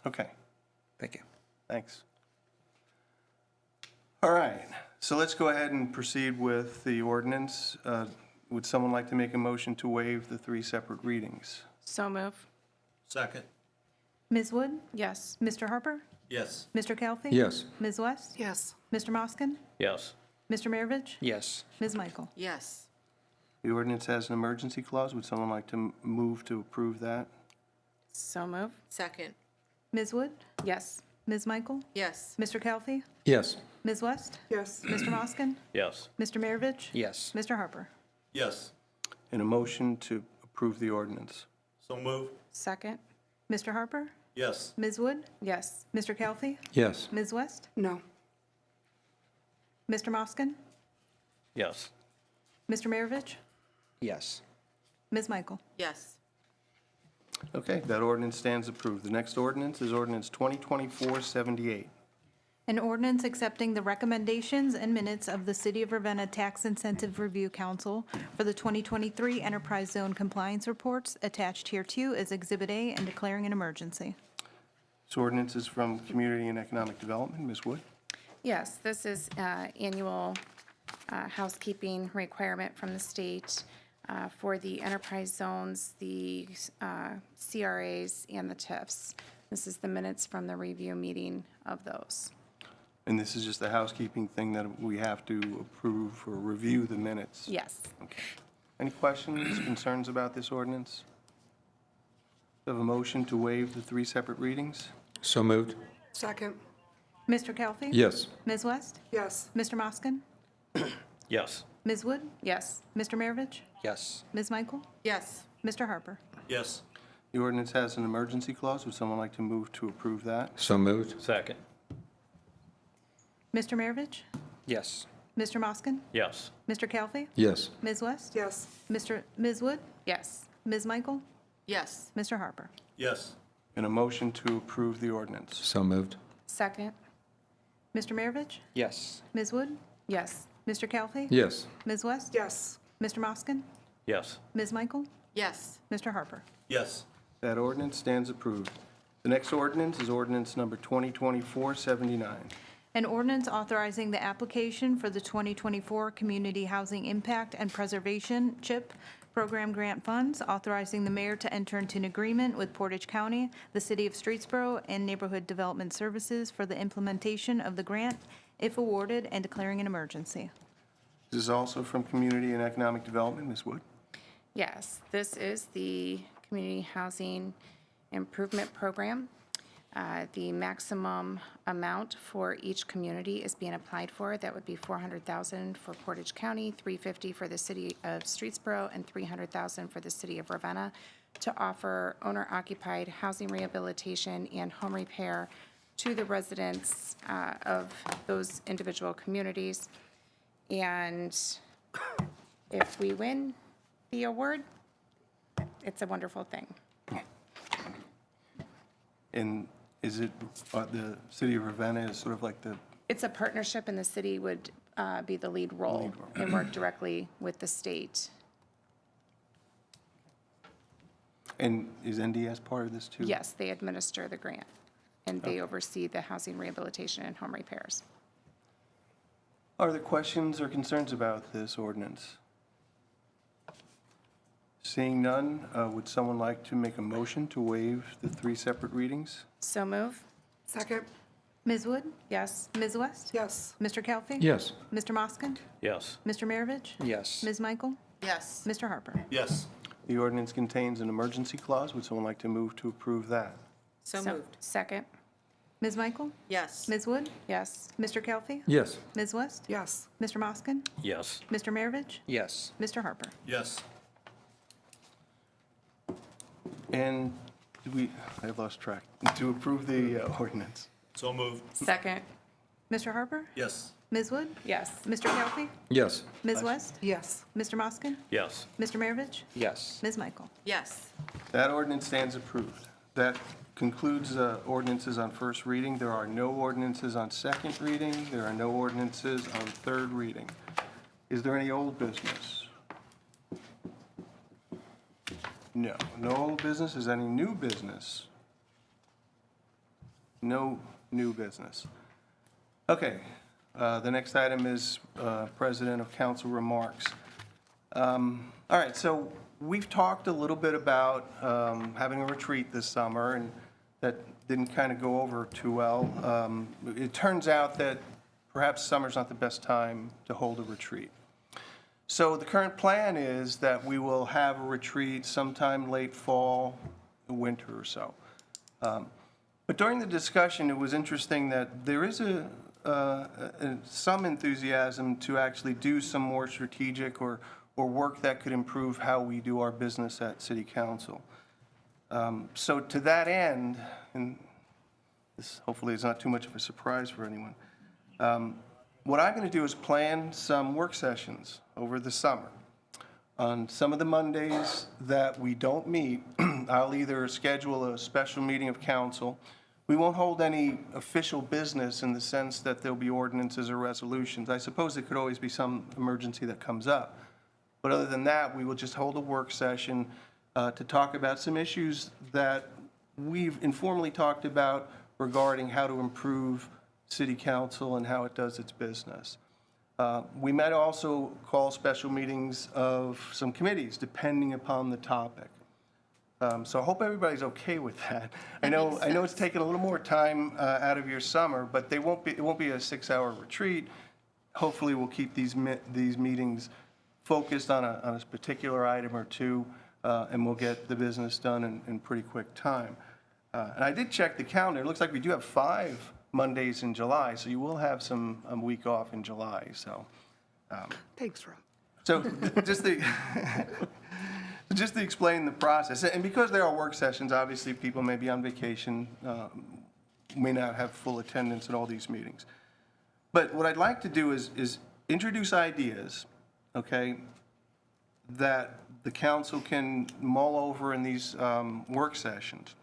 Speaker 4: Okay,
Speaker 3: Thank you.
Speaker 4: thanks. All right, so let's go ahead and proceed with the ordinance. Would someone like to make a motion to waive the 3 separate readings?
Speaker 6: So move.
Speaker 14: Second?
Speaker 13: Ms. Wood?
Speaker 6: Yes.
Speaker 13: Mr. Harper?
Speaker 14: Yes.
Speaker 13: Mr. Kelly?
Speaker 3: Yes.
Speaker 13: Ms. West?
Speaker 11: Yes.
Speaker 13: Mr. Moskin?
Speaker 7: Yes.
Speaker 13: Mr. Maravich?
Speaker 3: Yes.
Speaker 13: Ms. Michael?
Speaker 12: Yes.
Speaker 4: The ordinance has an emergency clause. Would someone like to move to approve that?
Speaker 6: So move.
Speaker 12: Second.
Speaker 13: Ms. Wood?
Speaker 6: Yes.
Speaker 13: Ms. Michael?
Speaker 12: Yes.
Speaker 13: Mr. Kelly?
Speaker 3: Yes.
Speaker 13: Ms. West?
Speaker 11: Yes.
Speaker 13: Mr. Moskin?
Speaker 7: Yes.
Speaker 13: Mr. Maravich?
Speaker 3: Yes.
Speaker 13: Mr. Harper?
Speaker 14: Yes.
Speaker 4: And a motion to approve the ordinance.
Speaker 14: So move?
Speaker 6: Second.
Speaker 13: Mr. Harper?
Speaker 14: Yes.
Speaker 13: Ms. Wood?
Speaker 6: Yes.
Speaker 13: Mr. Kelly?
Speaker 3: Yes.
Speaker 13: Ms. West?
Speaker 11: No.
Speaker 13: Mr. Moskin?
Speaker 7: Yes.
Speaker 13: Mr. Maravich?
Speaker 3: Yes.
Speaker 13: Ms. Michael?
Speaker 12: Yes.
Speaker 4: Okay, that ordinance stands approved. The next ordinance is ordinance 2024-78.
Speaker 13: An ordinance accepting the recommendations and minutes of the City of Ravenna Tax Incentive Review Council for the 2023 Enterprise Zone Compliance Reports attached hereto as Exhibit A and declaring an emergency.
Speaker 4: This ordinance is from Community and Economic Development. Ms. Wood?
Speaker 6: Yes, this is annual housekeeping requirement from the state for the enterprise zones, the CRAs, and the TIFs. This is the minutes from the review meeting of those.
Speaker 4: And this is just a housekeeping thing that we have to approve or review the minutes?
Speaker 6: Yes.
Speaker 4: Okay. Any questions, concerns about this ordinance? Do I have a motion to waive the 3 separate readings?
Speaker 3: So moved.
Speaker 11: Second.
Speaker 13: Mr. Kelly?
Speaker 3: Yes.
Speaker 13: Ms. West?
Speaker 11: Yes.
Speaker 13: Mr. Moskin?
Speaker 7: Yes.
Speaker 13: Ms. Wood?
Speaker 6: Yes.
Speaker 13: Mr. Maravich?
Speaker 3: Yes.
Speaker 13: Ms. Michael?
Speaker 12: Yes.
Speaker 13: Mr. Harper?
Speaker 14: Yes.
Speaker 4: The ordinance has an emergency clause. Would someone like to move to approve that?
Speaker 3: So moved.
Speaker 7: Second.
Speaker 13: Mr. Maravich?
Speaker 3: Yes.
Speaker 13: Mr. Moskin?
Speaker 7: Yes.
Speaker 13: Mr. Kelly?
Speaker 3: Yes.
Speaker 13: Ms. West?
Speaker 11: Yes.
Speaker 13: Ms. Wood?
Speaker 6: Yes.
Speaker 13: Ms. Michael?
Speaker 12: Yes.
Speaker 13: Mr. Harper?
Speaker 14: Yes.
Speaker 4: And a motion to approve the ordinance.
Speaker 3: So moved.
Speaker 6: Second.
Speaker 13: Mr. Maravich?
Speaker 3: Yes.
Speaker 13: Ms. Wood?
Speaker 6: Yes.
Speaker 13: Mr. Kelly?
Speaker 3: Yes.
Speaker 13: Ms. West?
Speaker 11: Yes.
Speaker 13: Mr. Moskin?
Speaker 7: Yes.
Speaker 13: Ms. Michael?
Speaker 12: Yes.
Speaker 13: Mr. Harper?
Speaker 14: Yes.
Speaker 4: That ordinance stands approved. The next ordinance is ordinance number 2024-79.
Speaker 13: An ordinance authorizing the application for the 2024 Community Housing Impact and Preservation CHIP Program grant funds, authorizing the mayor to enter into an agreement with Portage County, the city of Streetsboro, and Neighborhood Development Services for the implementation of the grant, if awarded, and declaring an emergency.
Speaker 4: This is also from Community and Economic Development. Ms. Wood?
Speaker 6: Yes, this is the Community Housing Improvement Program. The maximum amount for each community is being applied for. That would be $400,000 for Portage County, $350,000 for the city of Streetsboro, and $300,000 for the city of Ravenna to offer owner-occupied housing rehabilitation and home repair to the residents of those individual communities. And if we win the award, it's a wonderful thing.
Speaker 4: And is it, the city of Ravenna is sort of like the,
Speaker 6: It's a partnership, and the city would be the lead role and work directly with the state.
Speaker 4: and is NDS part of this too?
Speaker 6: Yes, they administer the grant, and they oversee the housing rehabilitation and home repairs.
Speaker 4: Are there questions or concerns about this ordinance? Seeing none, would someone like to make a motion to waive the 3 separate readings?
Speaker 6: So move?
Speaker 11: Second.
Speaker 13: Ms. Wood?
Speaker 6: Yes.
Speaker 13: Ms. West?
Speaker 11: Yes.
Speaker 13: Mr. Kelfi?
Speaker 16: Yes.
Speaker 13: Mr. Moskin?
Speaker 7: Yes.
Speaker 13: Mr. Maravich?
Speaker 3: Yes.
Speaker 13: Ms. Michael?
Speaker 12: Yes.
Speaker 13: Mr. Harper?
Speaker 14: Yes.
Speaker 4: The ordinance contains an emergency clause. Would someone like to move to approve that?
Speaker 12: So moved.
Speaker 6: Second?
Speaker 13: Ms. Michael?
Speaker 12: Yes.
Speaker 13: Ms. Wood?
Speaker 6: Yes.
Speaker 13: Mr. Kelfi?
Speaker 16: Yes.
Speaker 13: Ms. West?
Speaker 11: Yes.
Speaker 13: Mr. Moskin?
Speaker 7: Yes.
Speaker 13: Mr. Maravich?
Speaker 3: Yes.
Speaker 13: Mr. Harper?
Speaker 14: Yes.
Speaker 4: And I lost track. To approve the ordinance.
Speaker 14: So moved.
Speaker 6: Second?
Speaker 13: Mr. Harper?
Speaker 14: Yes.
Speaker 13: Ms. Wood?
Speaker 6: Yes.
Speaker 13: Mr. Kelfi?
Speaker 16: Yes.
Speaker 13: Ms. West?
Speaker 11: Yes.
Speaker 13: Mr. Moskin?
Speaker 7: Yes.
Speaker 13: Mr. Maravich?
Speaker 3: Yes.
Speaker 13: Ms. Michael?
Speaker 12: Yes.
Speaker 4: That ordinance stands approved. That concludes ordinances on first reading. There are no ordinances on second reading. There are no ordinances on third reading. Is there any old business? No. No old business. Is any new business? No new business. Okay. The next item is President of Council remarks. All right, so we've talked a little bit about having a retreat this summer, and that didn't kind of go over too well. It turns out that perhaps summer's not the best time to hold a retreat. So the current plan is that we will have a retreat sometime late fall, winter or so. But during the discussion, it was interesting that there is some enthusiasm to actually do some more strategic or work that could improve how we do our business at City Council. So to that end, and this hopefully is not too much of a surprise for anyone, what I'm going to do is plan some work sessions over the summer. On some of the Mondays that we don't meet, I'll either schedule a special meeting of council. We won't hold any official business in the sense that there'll be ordinances or resolutions. I suppose there could always be some emergency that comes up. But other than that, we will just hold a work session to talk about some issues that we've informally talked about regarding how to improve City Council and how it does its business. We might also call special meetings of some committees, depending upon the topic. So I hope everybody's okay with that. I know it's taken a little more time out of your summer, but it won't be a 6-hour retreat. Hopefully, we'll keep these meetings focused on a particular item or two, and we'll get the business done in pretty quick time. And I did check the calendar. It looks like we do have 5 Mondays in July, so you will have a week off in July. So,
Speaker 11: Thanks, Rob.
Speaker 4: so just to explain the process, and because there are work sessions, obviously people may be on vacation, may not have full attendance at all these meetings. But what I'd like to do is introduce ideas, okay, that the council can mull over in these work sessions.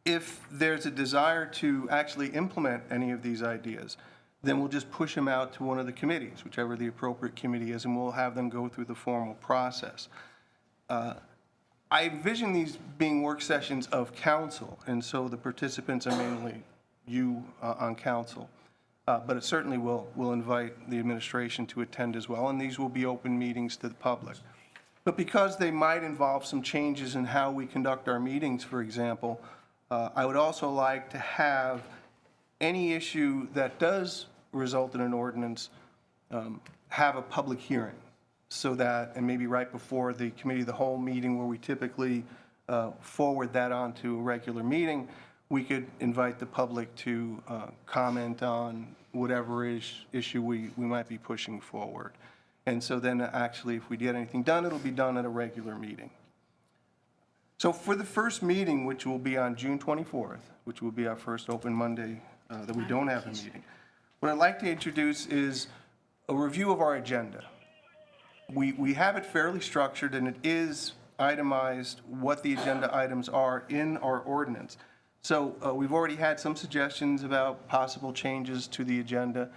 Speaker 4: If there's a desire to actually implement any of these ideas, then we'll just push them out to one of the committees, whichever the appropriate committee is, and we'll have them go through the formal process. I envision these being work sessions of council, and so the participants are mainly you on council. But it certainly will invite the administration to attend as well, and these will be open meetings to the public. But because they might involve some changes in how we conduct our meetings, for example, I would also like to have any issue that does result in an ordinance have a public hearing, so that, and maybe right before the committee of the whole meeting where we typically forward that on to a regular meeting, we could invite the public to comment on whatever issue we might be pushing forward. And so then actually, if we get anything done, it'll be done at a regular meeting. So for the first meeting, which will be on June 24th, which will be our first open Monday that we don't have a meeting, what I'd like to introduce is a review of our agenda. We have it fairly structured, and it is itemized what the agenda items are in our ordinance. So we've already had some suggestions about possible changes to the agenda.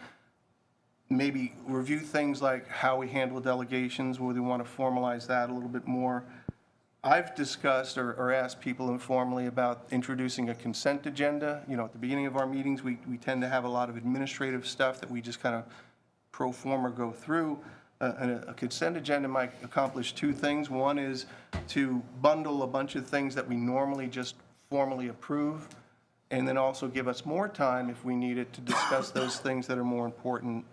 Speaker 4: Maybe review things like how we handle delegations, whether we want to formalize that a little bit more. I've discussed or asked people informally about introducing a consent agenda. You know, at the beginning of our meetings, we tend to have a lot of administrative stuff that we just kind of pro forma go through. And a consent agenda might accomplish two things. One is to bundle a bunch of things that we normally just formally approve, and then also give us more time, if we need it, to discuss those things that are more important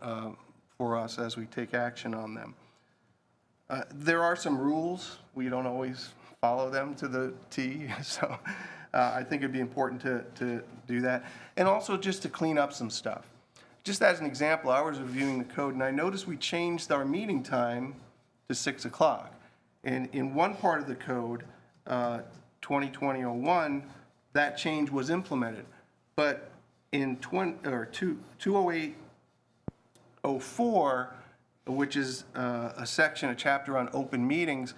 Speaker 4: for us as we take action on them. There are some rules. We don't always follow them to the T, so I think it'd be important to do that. And also just to clean up some stuff. Just as an example, I was reviewing the code, and I noticed we changed our meeting time to 6 o'clock. And in one part of the code, 2020-01, that change was implemented. But in 208-04, which is a section, a chapter on open meetings,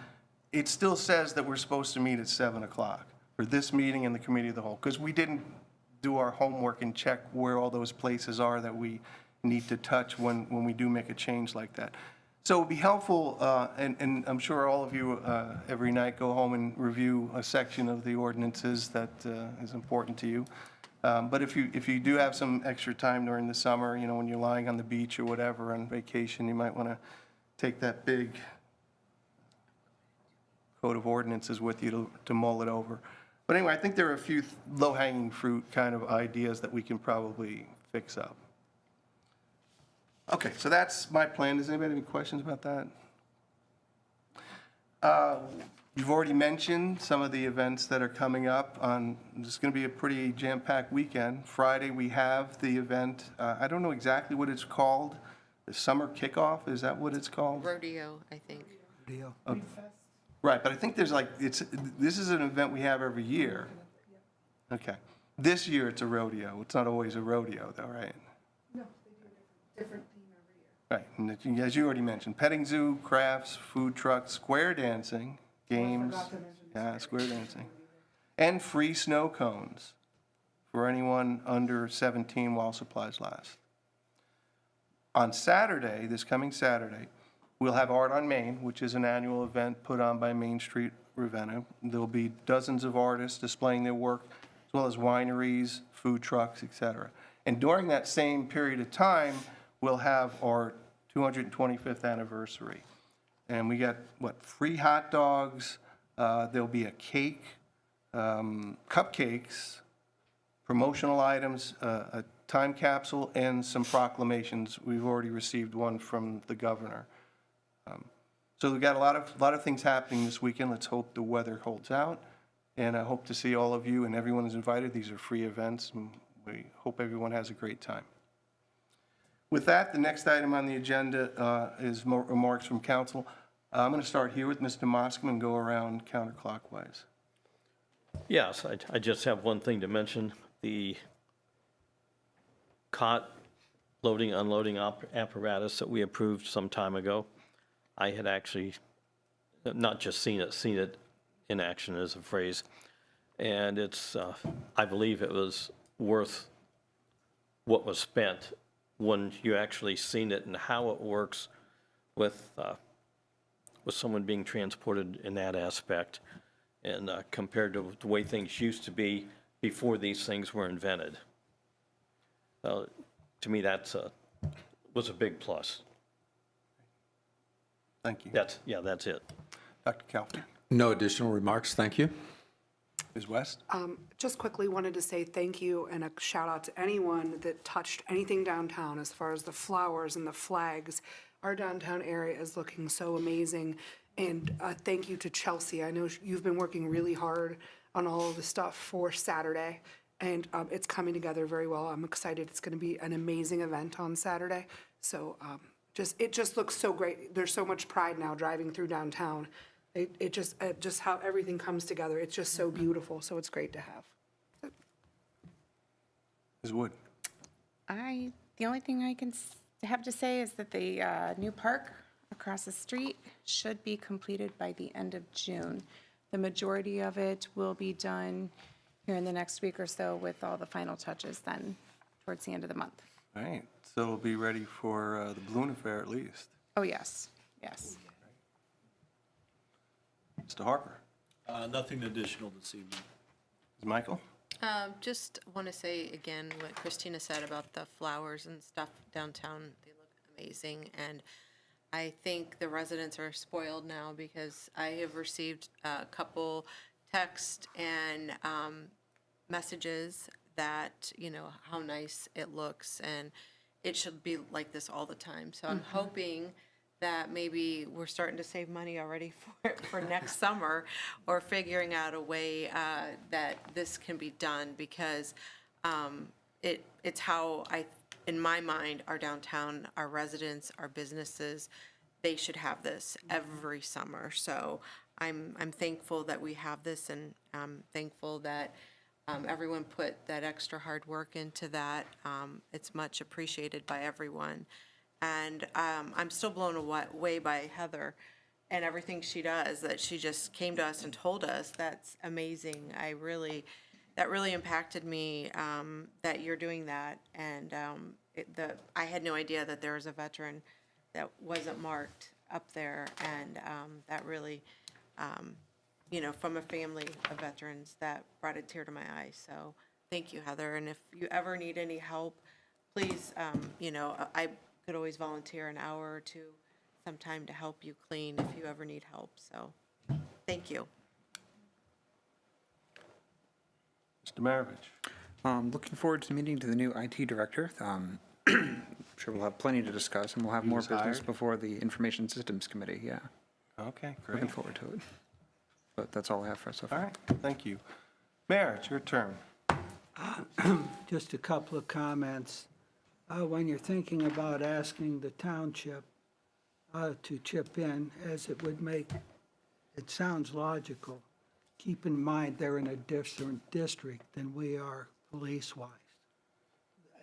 Speaker 4: it still says that we're supposed to meet at 7 o'clock for this meeting and the committee of the whole, because we didn't do our homework and check where all those places are that we need to touch when we do make a change like that. So it would be helpful, and I'm sure all of you every night go home and review a section of the ordinances that is important to you. But if you do have some extra time during the summer, you know, when you're lying on the beach or whatever on vacation, you might want to take that big code of ordinances with you to mull it over. But anyway, I think there are a few low-hanging fruit kind of ideas that we can probably fix up. Okay, so that's my plan. Does anybody have any questions about that? You've already mentioned some of the events that are coming up on, this is going to be a pretty jam-packed weekend. Friday, we have the event, I don't know exactly what it's called, the summer kickoff, is that what it's called?
Speaker 12: Rodeo, I think.
Speaker 16: Rodeo.
Speaker 4: Right, but I think there's like, this is an event we have every year. Okay. This year it's a rodeo. It's not always a rodeo though, right?
Speaker 11: No, they do a different theme every year.
Speaker 4: Right, and as you already mentioned, petting zoo, crafts, food trucks, square dancing, games. Yeah, square dancing. And free snow cones for anyone under 17 while supplies last. On Saturday, this coming Saturday, we'll have Art on Main, which is an annual event put on by Main Street Ravenna. There'll be dozens of artists displaying their work, as well as wineries, food trucks, etc. And during that same period of time, we'll have our 225th anniversary. And we got, free hot dogs, there'll be a cake, cupcakes, promotional items, a time capsule, and some proclamations. We've already received one from the governor. So we've got a lot of things happening this weekend. Let's hope the weather holds out. And I hope to see all of you, and everyone is invited. These are free events, and we hope everyone has a great time. With that, the next item on the agenda is remarks from council. I'm going to start here with Mr. Moskowitz and go around counterclockwise.
Speaker 7: Yes, I just have one thing to mention. The cot loading, unloading apparatus that we approved some time ago. I had actually not just seen it in action as a phrase. And it's, I believe it was worth what was spent when you actually seen it and how it works with someone being transported in that aspect, and compared to the way things used to be before these things were invented. To me, was a big plus.
Speaker 4: Thank you.
Speaker 7: That's it.
Speaker 4: Dr. Calfee?
Speaker 1: No additional remarks, thank you.
Speaker 4: Ms. West?
Speaker 11: Just quickly wanted to say thank you and a shout out to anyone that touched anything downtown as far as the flowers and the flags. Our downtown area is looking so amazing. And thank you to Chelsea. I know you've been working really hard on all of the stuff for Saturday, and it's coming together very well. I'm excited. It's going to be an amazing event on Saturday. So it just looks so great. There's so much pride now driving through downtown. It just how everything comes together. It's just so beautiful. So it's great to have.
Speaker 4: Ms. Wood?
Speaker 6: The only thing I can have to say is that the new park across the street should be completed by the end of June. The majority of it will be done here in the next week or so, with all the final touches then towards the end of the month.
Speaker 4: All right, so it'll be ready for the balloon affair at least.
Speaker 6: Oh, yes, yes.
Speaker 4: Mr. Harper?
Speaker 14: Nothing additional this evening.
Speaker 4: Ms. Michael?
Speaker 12: Just want to say again what Christina said about the flowers and stuff downtown. They look amazing, and I think the residents are spoiled now because I have received a couple texts and messages that, how nice it looks, and it should be like this all the time. So I'm hoping that maybe we're starting to save money already for next summer, or figuring out a way that this can be done, because it's how in my mind, our downtown, our residents, our businesses, they should have this every summer. So I'm thankful that we have this, and I'm thankful that everyone put that extra hard work into that. It's much appreciated by everyone. And I'm still blown away by Heather and everything she does, that she just came to us and told us. That's amazing. That really impacted me, that you're doing that. And I had no idea that there was a veteran that wasn't marked up there. And that really, from a family of veterans, that brought a tear to my eye. So thank you, Heather. And if you ever need any help, please, I could always volunteer an hour or two sometime to help you clean if you ever need help. So thank you.
Speaker 4: Mr. Maravich?
Speaker 3: Looking forward to meeting to the new IT director. I'm sure we'll have plenty to discuss, and we'll have
Speaker 4: He
Speaker 3: more
Speaker 4: was
Speaker 3: business
Speaker 4: hired?
Speaker 3: before the Information Systems Committee, yeah.
Speaker 4: Okay,
Speaker 3: Looking
Speaker 4: great.
Speaker 3: forward to it. But that's all I have for so
Speaker 4: All
Speaker 3: far.
Speaker 4: right, thank you. Mayor, it's your turn.
Speaker 16: Just a couple of comments. When you're thinking about asking the township to chip in, as it would make, it sounds logical. Keep in mind, they're in a different district than we are police-wise.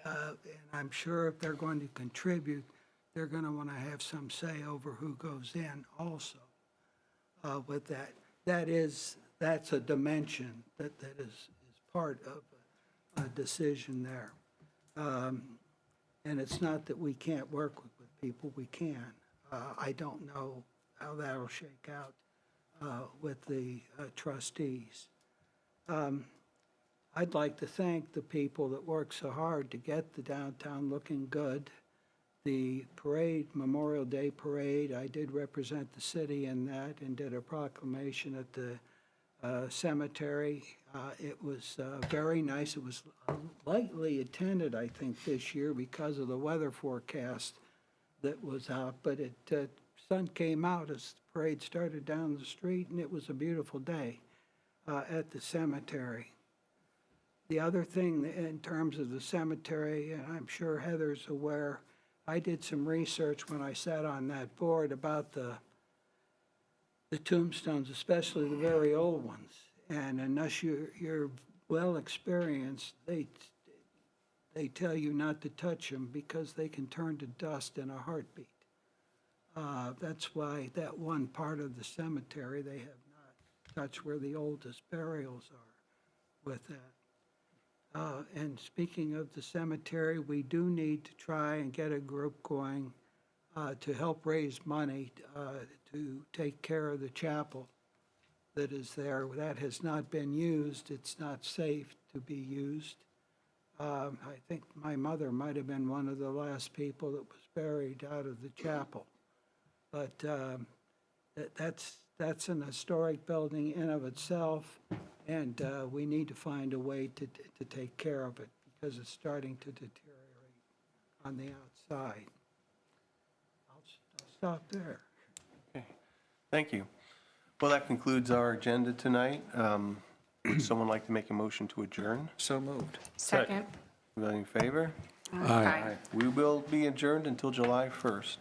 Speaker 16: And I'm sure if they're going to contribute, they're going to want to have some say over who goes in also with that. That's a dimension that is part of a decision there. And it's not that we can't work with people, we can. I don't know how that'll shake out with the trustees. I'd like to thank the people that worked so hard to get the downtown looking good. The parade, Memorial Day parade, I did represent the city in that and did a proclamation at the cemetery. It was very nice. It was lightly attended, I think, this year because of the weather forecast that was out. But sun came out as the parade started down the street, and it was a beautiful day at the cemetery. The other thing in terms of the cemetery, and I'm sure Heather's aware, I did some research when I sat on that board about the tombstones, especially the very old ones. And unless you're well experienced, they tell you not to touch them because they can turn to dust in a heartbeat. That's why that one part of the cemetery they have not touched, where the oldest burials are with that. And speaking of the cemetery, we do need to try and get a group going to help raise money to take care of the chapel that is there. That has not been used. It's not safe to be used. I think my mother might have been one of the last people that was buried out of the chapel. But that's an historic building in of itself, and we need to find a way to take care of it because it's starting to deteriorate on the outside. I'll stop there.
Speaker 4: Okay, thank you. Well, that concludes our agenda tonight. Would someone like to make a motion to adjourn?
Speaker 3: So moved.
Speaker 6: Second.
Speaker 4: Everybody in favor?
Speaker 6: Aye.
Speaker 4: We will be adjourned until July 1st.